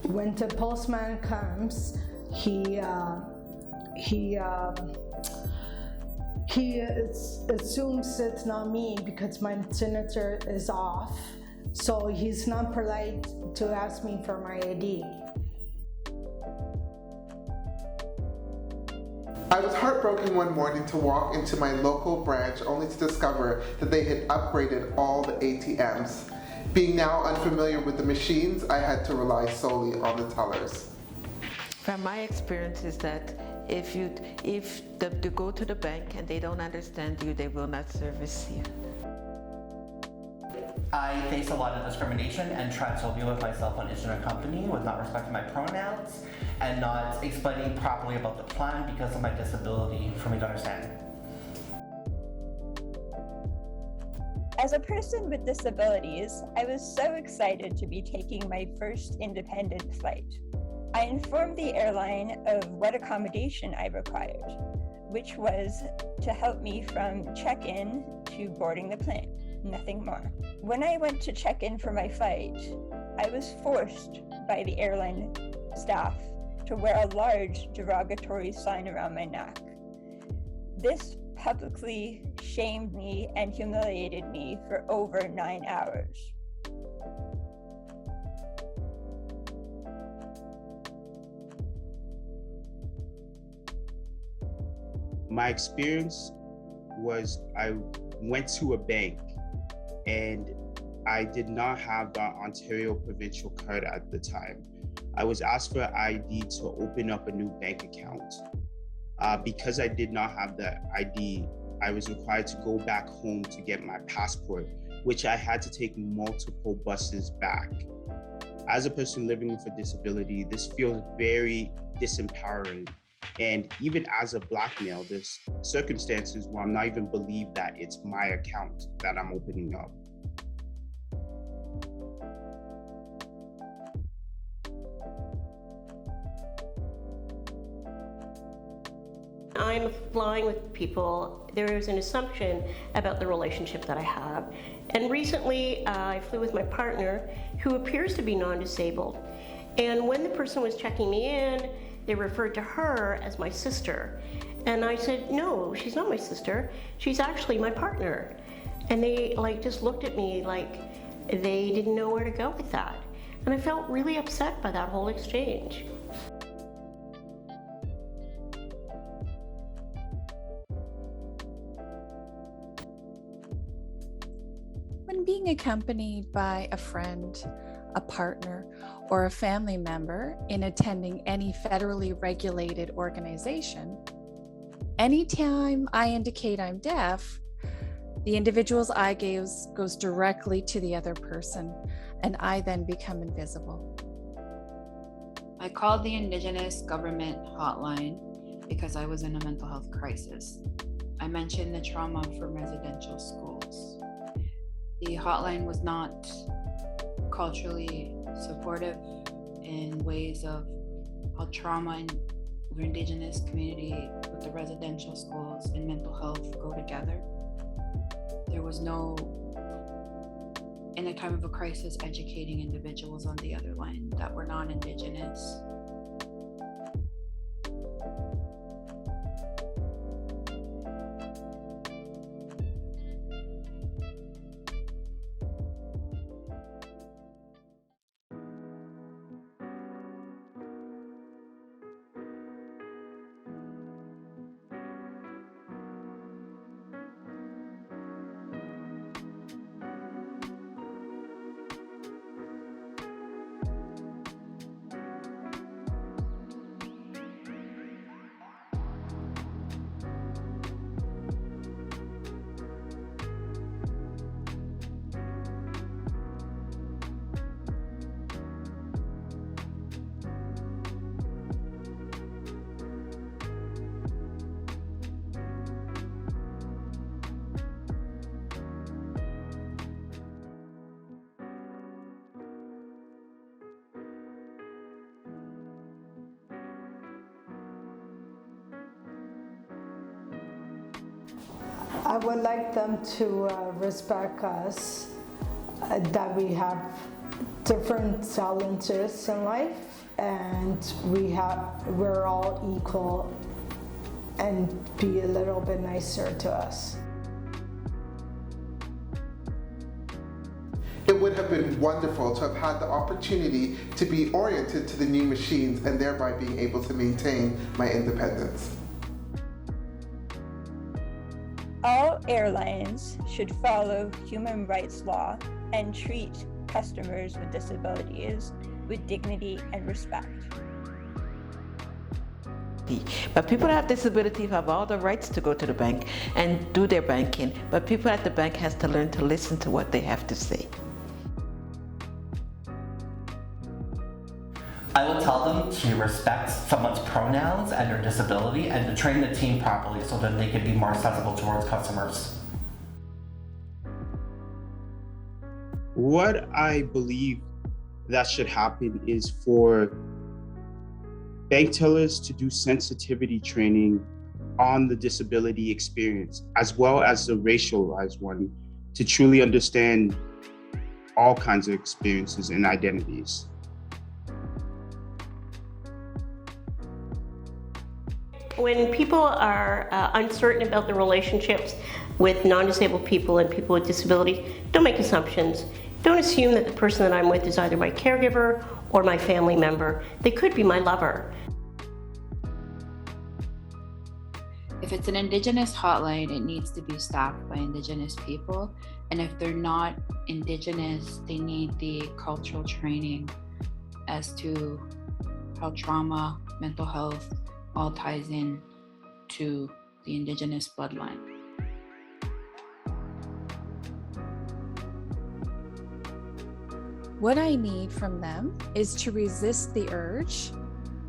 When the postman comes, he assumes it's not me because my signature is off, so he's not polite to ask me for my ID. I was heartbroken one morning to walk into my local branch only to discover that they had upgraded all the ATMs. Being now unfamiliar with the machines, I had to rely solely on the tellers. From my experience is that if you go to the bank and they don't understand you, they will not service you. I face a lot of discrimination and tried to deal with myself on internet company with not respecting my pronouns and not explaining properly about the plan because of my disability for me to understand. As a person with disabilities, I was so excited to be taking my first independent flight. I informed the airline of what accommodation I required, which was to help me from check-in to boarding the plane, nothing more. When I went to check in for my flight, I was forced by the airline staff to wear a large derogatory sign around my neck. This publicly shamed me and humiliated me for over 9 hours. My experience was I went to a bank and I did not have the Ontario provincial card at the time. I was asked for ID to open up a new bank account. Because I did not have the ID, I was required to go back home to get my passport, which I had to take multiple buses back. As a person living with a disability, this feels very disempowering. And even as a Black male, there's circumstances where I'm not even believe that it's my account that I'm opening up. I'm flying with people. There is an assumption about the relationship that I have. And recently, I flew with my partner, who appears to be non-disabled. And when the person was checking me in, they referred to her as my sister. And I said, no, she's not my sister. She's actually my partner. And they just looked at me like they didn't know where to go with that. And I felt really upset by that whole exchange. When being accompanied by a friend, a partner, or a family member in attending any federally regulated organization, anytime I indicate I'm deaf, the individual's eye gaze goes directly to the other person, and I then become invisible. I called the Indigenous Government Hotline because I was in a mental health crisis. I mentioned the trauma from residential schools. The hotline was not culturally supportive in ways of how trauma in the Indigenous community with the residential schools and mental health go together. There was no, in a time of a crisis, educating individuals on the other line that were non-Indigenous. I would like them to respect us, that we have different challenges in life, and we're all equal, and be a little bit nicer to us. It would have been wonderful to have had the opportunity to be oriented to the new machines and thereby being able to maintain my independence. All airlines should follow human rights law and treat customers with disabilities with dignity and respect. But people that have disability have all the rights to go to the bank and do their banking, but people at the bank has to learn to listen to what they have to say. I will tell them to respect someone's pronouns and their disability and to train the team properly so that they can be more accessible towards customers. What I believe that should happen is for bank tellers to do sensitivity training on the disability experience, as well as the racialized one, to truly understand all kinds of experiences and identities. When people are uncertain about the relationships with non-disabled people and people with disabilities, don't make assumptions. Don't assume that the person that I'm with is either my caregiver or my family member. They could be my lover. If it's an Indigenous hotline, it needs to be staffed by Indigenous people. And if they're not Indigenous, they need the cultural training as to how trauma, mental health, all ties in to the Indigenous bloodline. What I need from them is to resist the urge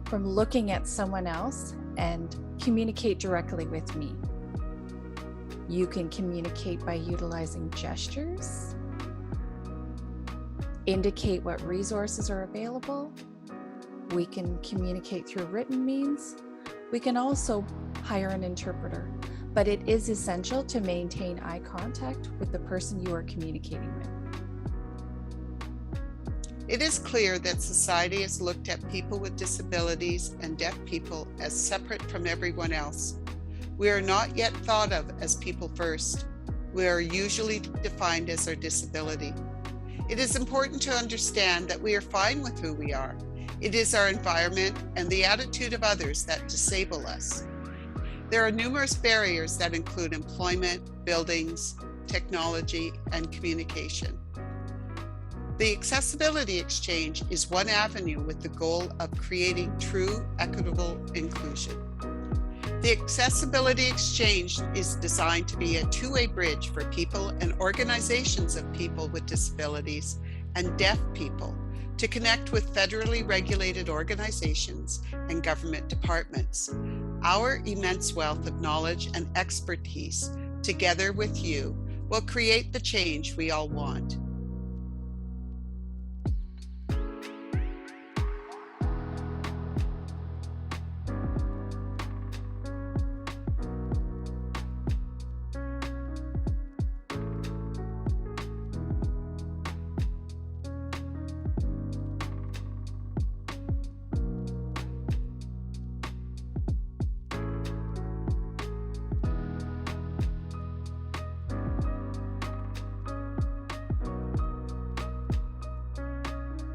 from looking at someone else and communicate directly with me. You can communicate by utilizing gestures, indicate what resources are available. We can communicate through written means. We can also hire an interpreter, but it is essential to maintain eye contact with the person you are communicating with. It is clear that society has looked at people with disabilities and deaf people as separate from everyone else. We are not yet thought of as people first. We are usually defined as our disability. It is important to understand that we are fine with who we are. It is our environment and the attitude of others that disable us. There are numerous barriers that include employment, buildings, technology, and communication. The Accessibility Exchange is one avenue with the goal of creating true equitable inclusion. The Accessibility Exchange is designed to be a two-way bridge for people and organizations of people with disabilities and deaf people to connect with federally regulated organizations and government departments. Our immense wealth of knowledge and expertise, together with you, will create the change we all want.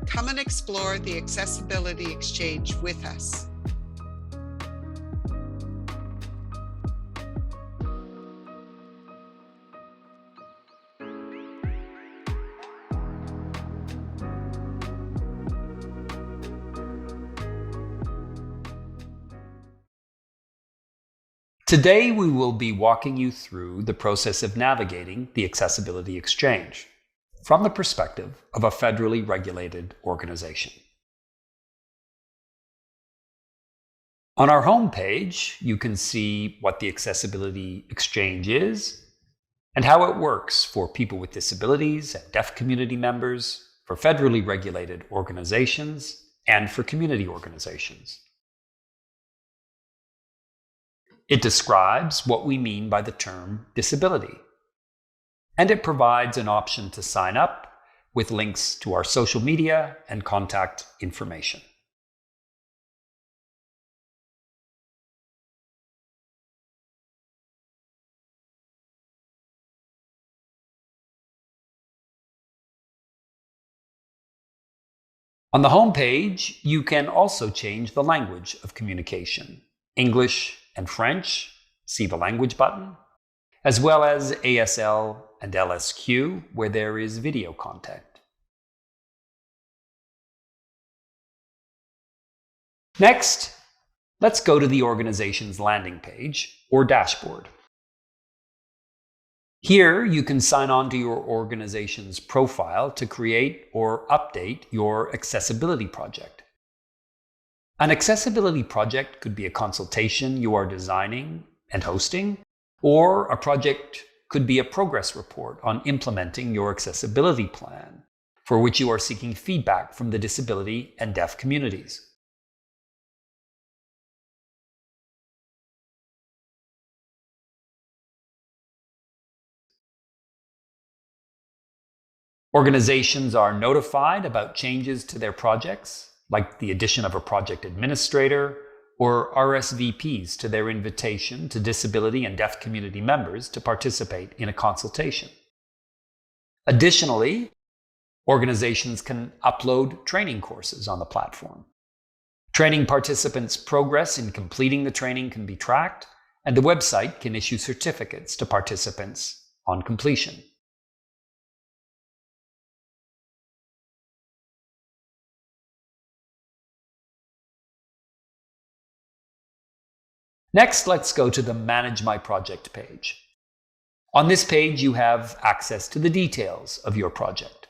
Come and explore the Accessibility Exchange with us. Today, we will be walking you through the process of navigating the Accessibility Exchange from the perspective of a federally regulated organization. On our homepage, you can see what the Accessibility Exchange is and how it works for people with disabilities and deaf community members, for federally regulated organizations, and for community organizations. It describes what we mean by the term disability, and it provides an option to sign up, with links to our social media and contact information. On the home page, you can also change the language of communication. English and French, see the language button, as well as ASL and LSQ, where there is video content. Next, let's go to the organization's landing page or dashboard. Here, you can sign on to your organization's profile to create or update your accessibility project. An accessibility project could be a consultation you are designing and hosting, or a project could be a progress report on implementing your accessibility plan, for which you are seeking feedback from the disability and deaf communities. Organizations are notified about changes to their projects, like the addition of a project administrator, or RSVPs to their invitation to disability and deaf community members to participate in a consultation. Additionally, organizations can upload training courses on the platform. Training participants' progress in completing the training can be tracked, and the website can issue certificates to participants on completion. Next, let's go to the Manage My Project page. On this page, you have access to the details of your project.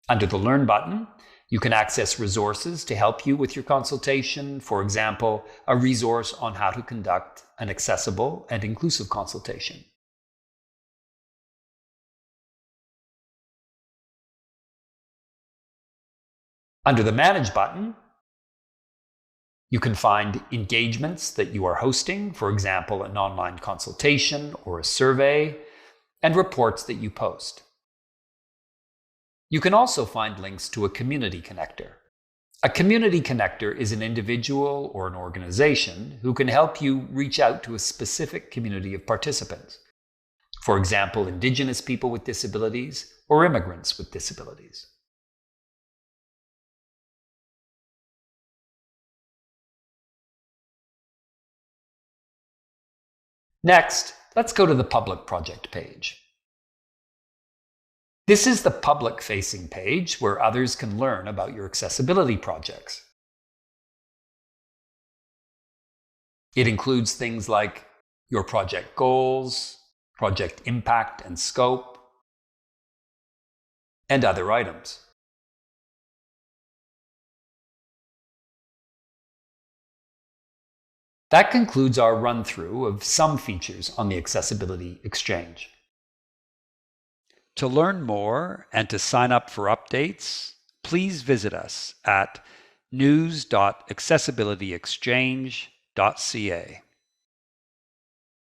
Under the Learn button, you can access resources to help you with your consultation. For example, a resource on how to conduct an accessible and inclusive consultation. Under the Manage button, you can find engagements that you are hosting, for example, an online consultation or a survey, and reports that you post. You can also find links to a community connector. A community connector is an individual or an organization who can help you reach out to a specific community of participants. For example, Indigenous people with disabilities or immigrants with disabilities. Next, let's go to the Public Project page. This is the public-facing page where others can learn about your accessibility projects. It includes things like your project goals, project impact and scope, and other items. That concludes our run-through of some features on the Accessibility Exchange. To learn more and to sign up for updates, please visit us at news.accessibilityexchange.ca.